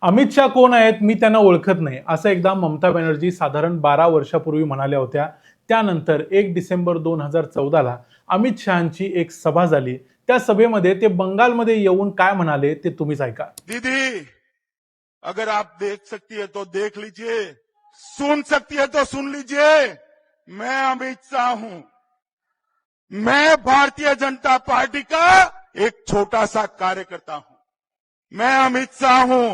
अमित शाह कोण आहेत मी त्यांना ओळखत नाही असं एकदा ममता बॅनर्जी साधारण 12 वर्षापूर्वी म्हणाल्या होत्या। त्यानंतर 1 डिसेंबर 2014ला अमित शहांची एक सभा झाली। त्या सभेमध्ये ते बंगालमध्ये येऊन काय म्हणाले ते तुम्हीच ऐका। दीदी, अगर आप देख सकती है तो देख लीजिए, सुन सकती है तो सुन लीजिए। मैं अमित शाह हूं। मैं भारतीय जनता पार्टी का एक छोटा सा कार्यकर्ता हूं। मैं अमित शाह हूं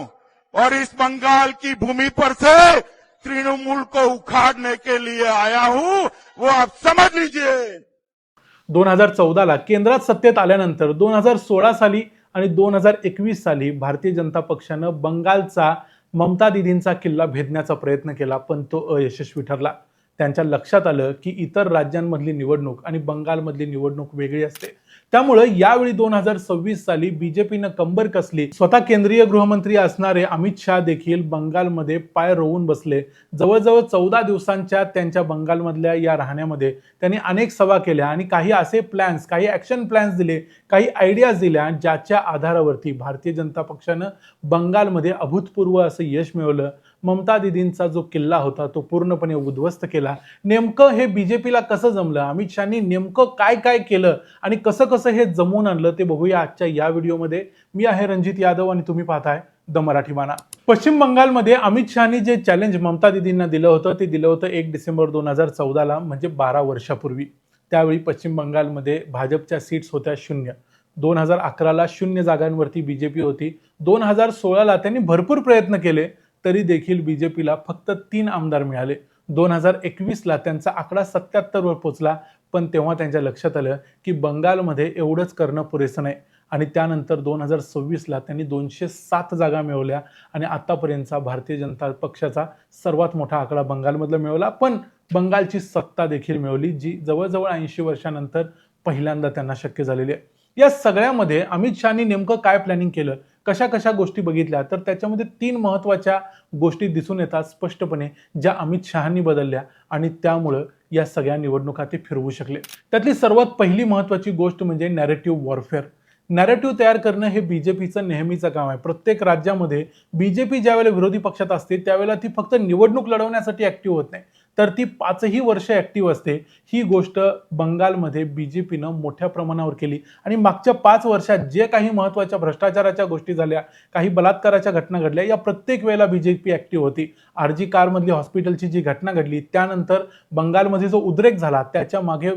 और इस बंगाल की भूमि पर से तृणमूल को उखाड़ने के लिए आया हूं, वो आप समझ लीजिए। 2014ला केंद्रात सत्तेत आल्यानंतर 2016 साली आणि 2021 साली भारतीय जनता पक्षानं बंगालचा ममता दीदींचा किल्ला भेदण्याचा प्रयत्न केला, पण तो अयशस्वी ठरला। त्यांच्या लक्षात आलं की इतर राज्यांमधली निवडणूक आणि बंगालमधली निवडणूक वेगळी असते। त्यामुळे यावेळी 2026 साली बीजेपीनं कंबर कसली। स्वतः केंद्रीय गृहमंत्री असणारे अमित शाह देखील बंगालमध्ये पाय रोवून बसले। जवळजवळ 14 दिवसांच्या त्यांच्या बंगालमधल्या या राहण्यामध्ये त्यांनी अनेक सभा केल्या आणि काही असे प्लॅन्स, काही ॲक्शन प्लॅन्स दिले, काही आयडियाज दिल्या, ज्याच्या आधारावरती भारतीय जनता पक्षानं बंगालमध्ये अभूतपूर्व असं यश मिळवलं। ममता दीदींचा जो किल्ला होता तो पूर्णपणे उद्ध्वस्त केला। नेमकं हे बीजेपीला कसं जमलं, अमित शहानी नेमकं काय काय केलं आणि कसं कसं हे जमवून आणलं ते बघूया आजच्या या व्हिडिओमध्ये। मी आहे रणजित यादव आणि तुम्ही पाहताय द मराठी बाणा। पश्चिम बंगालमध्ये अमित शहानी जे चॅलेंज ममता दीदींना दिलं होतं ते दिलं होतं 1 डिसेंबर 2014ला, म्हणजे 12 वर्षापूर्वी। त्यावेळी पश्चिम बंगालमध्ये भाजपच्या सीट्स होत्या 0। 2011ला 0 जागांवरती बीजेपी होती। 2016ला त्यांनी भरपूर प्रयत्न केले तरी देखील बीजेपीला फक्त 3 आमदार मिळाले। 2021ला त्यांचा आकडा 77 वर पोहोचला, पण तेव्हा त्यांच्या लक्षात आलं की बंगालमध्ये एवढंच करणं पुरेसं नाही आणि त्यानंतर 2026ला त्यांनी 207 जागा मिळवल्या आणि आतापर्यंतचा भारतीय जनता पक्षाचा सर्वात मोठा आकडा बंगालमधला मिळवला, पण बंगालची सत्ता देखील मिळवली, जी जवळजवळ 80 वर्षानंतर पहिल्यांदा त्यांना शक्य झालेली आहे। या सगळ्यामध्ये अमित शहानी नेमकं काय प्लॅनिंग केलं, कशा कशा गोष्टी बघितल्या, तर त्याच्यामध्ये 3 महत्त्वाच्या गोष्टी दिसून येतात स्पष्टपणे, ज्या अमित शहांनी बदलल्या आणि त्यामुळं या सगळ्या निवडणुका ते फिरवू शकले। त्यातली सर्वात पहिली महत्त्वाची गोष्ट म्हणजे नॅरेटिव्ह वॉरफेअर। नॅरेटिव्ह तयार करणं हे बीजेपीचं नेहमीचं काम आहे। प्रत्येक राज्यामध्ये बीजेपी ज्यावेळेला विरोधी पक्षात असते त्यावेळेला ती फक्त निवडणूक लढवण्यासाठी ऍक्टिव्ह होत नाही, तर ती 5ही वर्ष ऍक्टिव्ह असते। ही गोष्ट बंगालमध्ये बीजेपीनं मोठ्या प्रमाणावर केली आणि मागच्या 5 वर्षात जे काही महत्त्वाच्या भ्रष्टाचाराच्या गोष्टी झाल्या, काही बलात्काराच्या घटना घडल्या, या प्रत्येक वेळेला बीजेपी ऍक्टिव्ह होती। आरजी कारमधली हॉस्पिटलची जी घटना घडली, त्यानंतर बंगालमध्ये जो उद्रेक झाला त्याच्या मागे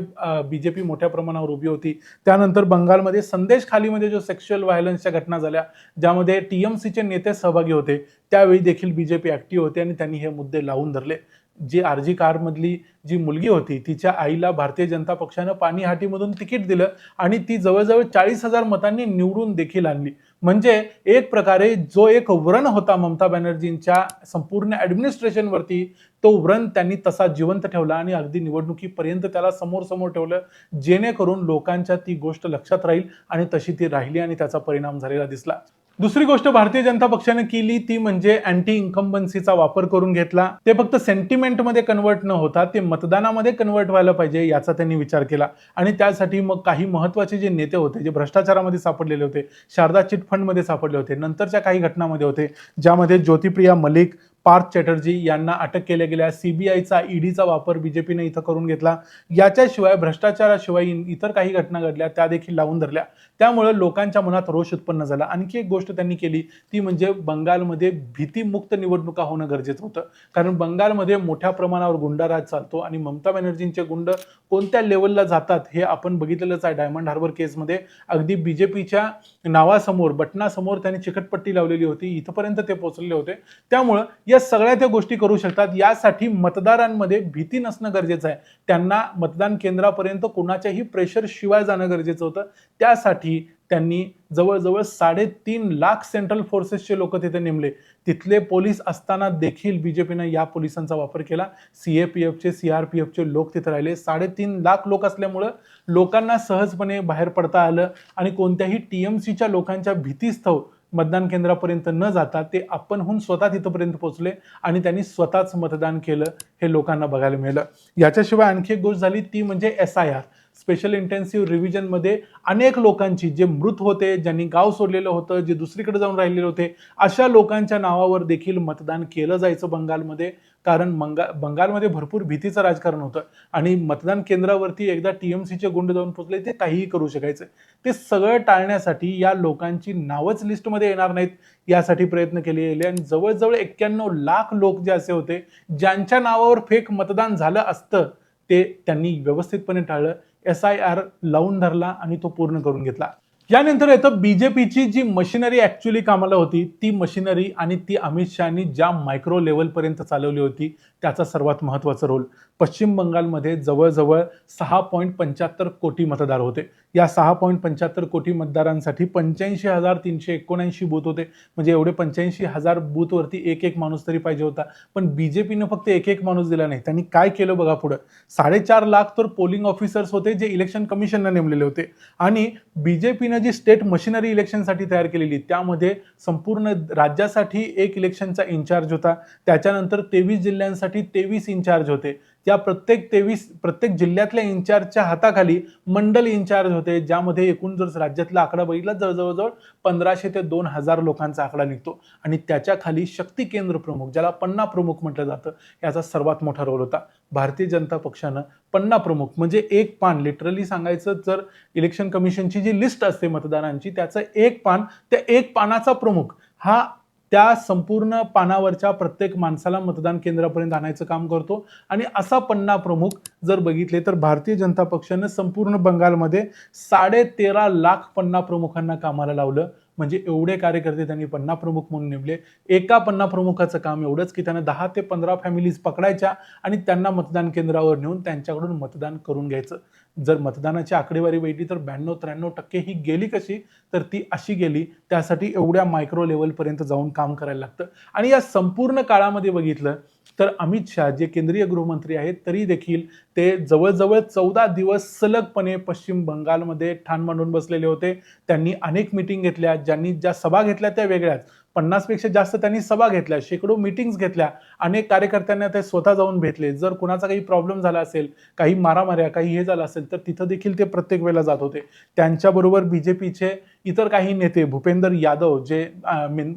बीजेपी मोठ्या प्रमाणावर उभी होती। त्यानंतर बंगालमध्ये संदेश खालीमध्ये जो सेक्शुअल व्हायलन्सच्या घटना झाल्या, ज्यामध्ये टीएमसीचे नेते सहभागी होते, त्यावेळी देखील बीजेपी ऍक्टिव्ह होते आणि त्यांनी हे मुद्दे लावून धरले। जी आरजी कारमधली जी मुलगी होती तिच्या आईला भारतीय जनता पक्षानं पाणीहाटीमधून तिकीट दिलं आणि ती जवळजवळ 40,000 मतांनी निवडून देखील आणली। म्हणजे एक प्रकारे जो एक व्रण होता ममता बॅनर्जींच्या संपूर्ण ॲडमिनिस्ट्रेशनवरती, तो व्रण त्यांनी तसा जिवंत ठेवला आणि अगदी निवडणुकीपर्यंत त्याला समोर समोर ठेवलं, जेणेकरून लोकांच्या ती गोष्ट लक्षात राहील आणि तशी ती राहिली आणि त्याचा परिणाम झालेला दिसला। दुसरी गोष्ट भारतीय जनता पक्षाने केली ती म्हणजे अँटी इन्कम्बन्सीचा वापर करून घेतला। ते फक्त सेंटिमेंटमध्ये कन्वर्ट न होता ते मतदानामध्ये कन्वर्ट व्हायला पाहिजे याचा त्यांनी विचार केला आणि त्यासाठी मग काही महत्त्वाचे जे नेते होते, जे भ्रष्टाचारामध्ये सापडलेले होते, शारदा चिट फंडमध्ये सापडले होते, नंतरच्या काही घटनांमध्ये होते, ज्यामध्ये ज्योतिप्रिया मलिक, पार्थ चॅटर्जी यांना अटक केल्या गेल्या। सीबीआयचा, ईडीचा वापर बीजेपीने इथं करून घेतला। याच्याशिवाय भ्रष्टाचाराशिवाय इतर काही घटना घडल्या त्या देखील लावून धरल्या। त्यामुळे लोकांच्या मनात रोष उत्पन्न झाला। आणखी एक गोष्ट त्यांनी केली ती म्हणजे बंगालमध्ये भीतीमुक्त निवडणुका होणं गरजेचं होतं, कारण बंगालमध्ये मोठ्या प्रमाणावर गुंडाराज चालतो आणि ममता बॅनर्जींचे गुंड कोणत्या लेवलला जातात हे आपण बघितलेलंच आहे। डायमंड हार्बर केसमध्ये अगदी बीजेपीच्या नावासमोर, बटनासमोर त्यांनी चिकटपट्टी लावलेली होती, इथपर्यंत ते पोहोचलेले होते। त्यामुळे या सगळ्या त्या गोष्टी करू शकतात। यासाठी मतदारांमध्ये भीती नसणं गरजेचं आहे, त्यांना मतदान केंद्रापर्यंत कोणाच्याही प्रेशर शिवाय जाणं गरजेचं होतं। त्यासाठी त्यांनी जवळजवळ 3.5 लाख सेंट्रल फोर्सेसचे लोक तिथे नेमले। तिथले पोलीस असताना देखील बीजेपीनं या पोलिसांचा वापर केला। सीएपीएफचे, सीआरपीएफचे लोक तिथे राहिले। 3.5 लाख लोक असल्यामुळं लोकांना सहजपणे बाहेर पडता आलं आणि कोणत्याही टीएमसीच्या लोकांच्या भीतीस्तव मतदान केंद्रापर्यंत न जाता ते आपणहून स्वतः तिथपर्यंत पोहोचले आणि त्यांनी स्वतःच मतदान केलं, हे लोकांना बघायला मिळालं। याच्याशिवाय आणखी एक गोष्ट झाली ती म्हणजे SIR, स्पेशल इंटेन्सिव्ह रिव्हिजनमध्ये अनेक लोकांची, जे मृत होते, ज्यांनी गाव सोडलेलं होतं, जे दुसरीकडे जाऊन राहिलेले होते, अशा लोकांच्या नावावर देखील मतदान केलं जायचं बंगालमध्ये. कारण बंगालमध्ये भरपूर भीतीचं राजकारण होतं आणि मतदान केंद्रावरती एकदा टीएमसीचे गुंड जाऊन पोहोचले ते काहीही करू शकायचे. ते सगळं टाळण्यासाठी या लोकांची नावच लिस्टमध्ये येणार नाहीत यासाठी प्रयत्न केले गेले आणि जवळजवळ 91 लाख लोक जे असे होते ज्यांच्या नावावर फेक मतदान झालं असतं ते त्यांनी व्यवस्थितपणे टाळलं. SIR लावून धरला आणि तो पूर्ण करून घेतला. यानंतर येतं बीजेपीची जी मशिनरी ऍक्च्युअली कामाला होती ती मशिनरी आणि ती अमित शहानी ज्या मायक्रो लेवलपर्यंत चालवली होती त्याचा सर्वात महत्त्वाचा रोल. पश्चिम बंगालमध्ये जवळजवळ 6.75 कोटी मतदार होते. या 6.75 कोटी मतदारांसाठी 85,379 बूथ होते. म्हणजे एवढे 85,000 बूथवरती एक एक माणूस तरी पाहिजे होता. पण बीजेपीनं फक्त एक एक माणूस दिला नाही. त्यांनी काय केलं बघा पुढं. 4.5 लाख तर पोलिंग ऑफिसर्स होते जे इलेक्शन कमिशनने नेमलेले होते आणि बीजेपीनं जी स्टेट मशिनरी इलेक्शनसाठी तयार केलेली त्यामध्ये संपूर्ण राज्यासाठी एक इलेक्शनचा इन्चार्ज होता. त्याच्यानंतर 23 जिल्ह्यांसाठी 23 इन्चार्ज होते. त्या प्रत्येक जिल्ह्यातल्या इन्चार्जच्या हाताखाली मंडल इन्चार्ज होते, ज्यामध्ये एकूण जर राज्यातला आकडा बघितला जवळजवळ 1500 ते 2000 लोकांचा आकडा निघतो. आणि त्याच्या खाली शक्ती केंद्र प्रमुख, ज्याला पन्ना प्रमुख म्हटलं जातं, याचा सर्वात मोठा रोल होता. भारतीय जनता पक्षानं पन्ना प्रमुख म्हणजे एक पान, लिटरली सांगायचं जर इलेक्शन कमिशनची जी लिस्ट असते मतदारांची त्याचं एक पान, त्या एक पानाचा प्रमुख हा त्या संपूर्ण पानावरच्या प्रत्येक माणसाला मतदान केंद्रापर्यंत आणायचं काम करतो. आणि असा पन्ना प्रमुख जर बघितले तर भारतीय जनता पक्षानं संपूर्ण बंगालमध्ये 13.5 लाख पन्ना प्रमुखांना कामाला लावलं. म्हणजे एवढे कार्यकर्ते त्यांनी पन्ना प्रमुख म्हणून नेमले. एका पन्ना प्रमुखाचं काम एवढंच की त्यानं 10 ते 15 फॅमिलीज पकडायच्या आणि त्यांना मतदान केंद्रावर नेऊन त्यांच्याकडून मतदान करून घ्यायचं. जर मतदानाची आकडेवारी बघितली तर 92-93% ही गेली कशी, तर ती अशी गेली. त्यासाठी एवढ्या मायक्रो लेवलपर्यंत जाऊन काम करायला लागतं. आणि या संपूर्ण काळामध्ये बघितलं तर अमित शहा जे केंद्रीय गृहमंत्री आहेत तरी देखील ते जवळजवळ 14 दिवस सलगपणे पश्चिम बंगालमध्ये ठाण मांडून बसलेले होते. त्यांनी अनेक मीटिंग घेतल्या, ज्यांनी ज्या सभा घेतल्या त्या वेगळ्याच. 50 पेक्षा जास्त त्यांनी सभा घेतल्या, शेकडो मीटिंग्स घेतल्या, अनेक कार्यकर्त्यांना ते स्वतः जाऊन भेटले. जर कुणाचा काही प्रॉब्लेम झाला असेल, काही मारामाऱ्या, काही हे झालं असेल तर तिथं देखील ते प्रत्येक वेळेला जात होते. त्यांच्याबरोबर बीजेपीचे इतर काही नेते, भूपेंद्र यादव जे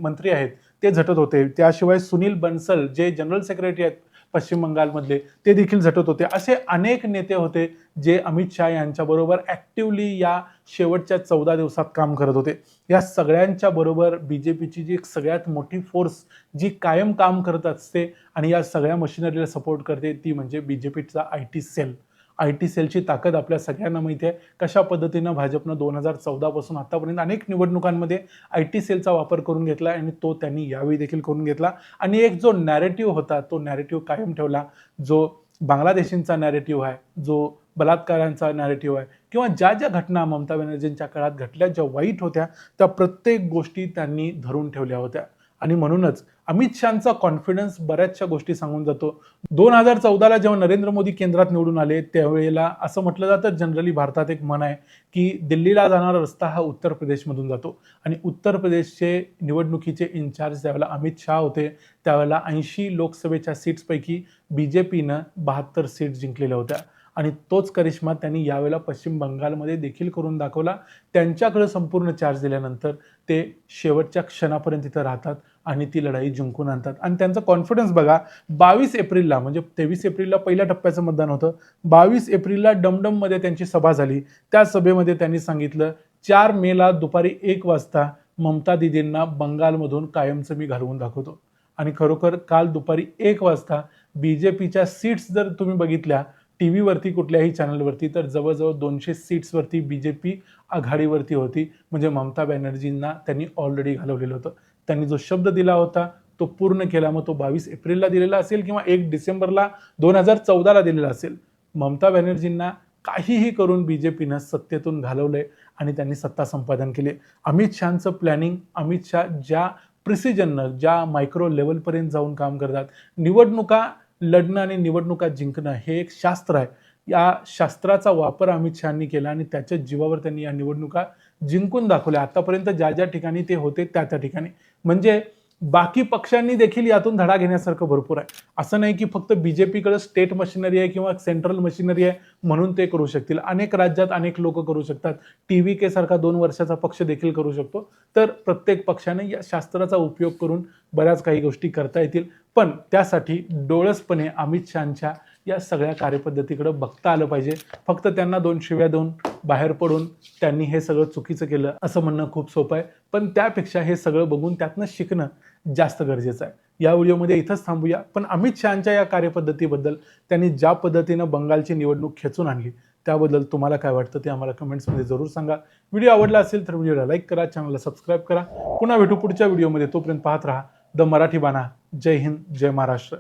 मंत्री आहेत ते झटत होते. त्याशिवाय सुनील बन्सल जे जनरल सेक्रेटरी आहेत पश्चिम बंगालमधले ते देखील झटत होते. असे अनेक नेते होते जे अमित शहा यांच्याबरोबर ऍक्टिव्हली या शेवटच्या 14 दिवसात काम करत होते. या सगळ्यांच्या बरोबर बीजेपीची जी सगळ्यात मोठी फोर्स जी कायम काम करत असते आणि या सगळ्या मशिनरीला सपोर्ट करते ती म्हणजे बीजेपीचा IT सेल. IT सेलची ताकद आपल्या सगळ्यांना माहिती आहे. कशा पद्धतीनं भाजपनं 2014 पासून आतापर्यंत अनेक निवडणुकांमध्ये IT सेलचा वापर करून घेतला आणि तो त्यांनी यावेळी देखील करून घेतला. आणि एक जो नॅरेटिव्ह होता तो नॅरेटिव्ह कायम ठेवला. जो बांगलादेशींचा नॅरेटिव्ह आहे, जो बलात्कारांचा नॅरेटिव्ह आहे किंवा ज्या ज्या घटना ममता बॅनर्जींच्या काळात घडल्या ज्या वाईट होत्या त्या प्रत्येक गोष्टी त्यांनी धरून ठेवल्या होत्या. आणि म्हणूनच अमित शहाचा कॉन्फिडन्स बऱ्याचशा गोष्टी सांगून जातो. 2014ला जेव्हा नरेंद्र मोदी केंद्रात निवडून आले त्यावेळेला असं म्हटलं जातं, जनरली भारतात एक म्हण आहे की दिल्लीला जाणारा रस्ता हा उत्तर प्रदेशमधून जातो. आणि उत्तर प्रदेशचे निवडणुकीचे इन्चार्ज त्यावेळेला अमित शहा होते. त्यावेळेला 80 लोकसभेच्या सीट्सपैकी बीजेपीनं 72 सीट जिंकलेल्या होत्या. आणि तोच करिश्मा त्यांनी यावेळेला पश्चिम बंगालमध्ये देखील करून दाखवला. त्यांच्याकडे संपूर्ण चार्ज दिल्यानंतर ते शेवटच्या क्षणापर्यंत तिथं राहतात आणि ती लढाई जिंकून आणतात. आणि त्यांचा कॉन्फिडन्स बघा, 22 एप्रिलला म्हणजे 23 एप्रिलला पहिल्या टप्प्याचं मतदान होतं, 22 एप्रिलला डमडममध्ये त्यांची सभा झाली. त्या सभेमध्ये त्यांनी सांगितलं 4 मेला दुपारी 1 वाजता ममता दिदींना बंगालमधून कायमचं मी घालवून दाखवतो. आणि खरोखर काल दुपारी 1 वाजता बीजेपीच्या सीट्स जर तुम्ही बघितल्या टीव्हीवरती कुठल्याही चॅनलवरती तर जवळजवळ 200 सीट्सवरती बीजेपी आघाडीवरती होती. म्हणजे ममता बॅनर्जींना त्यांनी ऑलरेडी घालवलेलं होतं. त्यांनी जो शब्द दिला होता तो पूर्ण केला. मग तो 22 एप्रिलला दिलेला असेल किंवा 1 डिसेंबरला 2014ला दिलेला असेल. ममता बॅनर्जींना काहीही करून बीजेपीनं सत्तेतून घालवलंय आणि त्यांनी सत्ता संपादन केली. अमित शहाचं प्लॅनिंग, अमित शहा ज्या प्रिसिजननं ज्या मायक्रो लेवलपर्यंत जाऊन काम करतात. निवडणुका लढणं आणि निवडणुका जिंकणं हे एक शास्त्र आहे. या शास्त्राचा वापर अमित शहानी केला आणि त्याच्या जीवावर त्यांनी या निवडणुका जिंकून दाखवल्या. आतापर्यंत ज्या ज्या ठिकाणी ते होते त्या ठिकाणी. म्हणजे बाकी पक्षांनी देखील यातून धडा घेण्यासारखं भरपूर आहे. असं नाही की फक्त बीजेपीकडे स्टेट मशिनरी आहे किंवा सेंट्रल मशिनरी आहे म्हणून ते करू शकतील. अनेक राज्यात अनेक लोक करू शकतात. TVK सारखा 2 वर्षाचा पक्ष देखील करू शकतो. तर प्रत्येक पक्षाने या शास्त्राचा उपयोग करून बऱ्याच काही गोष्टी करता येतील. पण त्यासाठी डोळसपणे अमित शहांच्या या सगळ्या कार्यपद्धतीकडे बघता आलं पाहिजे. फक्त त्यांना 2 शिव्या देऊन बाहेर पडून त्यांनी हे सगळं चुकीचं केलं असं म्हणणं खूप सोपं आहे. पण त्यापेक्षा हे सगळं बघून त्यातनं शिकणं जास्त गरजेचं आहे. या व्हिडिओमध्ये इथंच थांबूया. पण अमित शहांच्या या कार्यपद्धतीबद्दल, त्यांनी ज्या पद्धतीनं बंगालची निवडणूक खेचून आणली त्याबद्दल तुम्हाला काय वाटतं ते आम्हाला कमेंट्समध्ये जरूर सांगा. व्हिडिओ आवडला असेल तर व्हिडिओला लाईक करा, चॅनलला सबस्क्राईब करा. पुन्हा भेटू पुढच्या व्हिडिओमध्ये. तोपर्यंत पाहत राहा द मराठी बाणा. जय हिंद, जय महाराष्ट्र.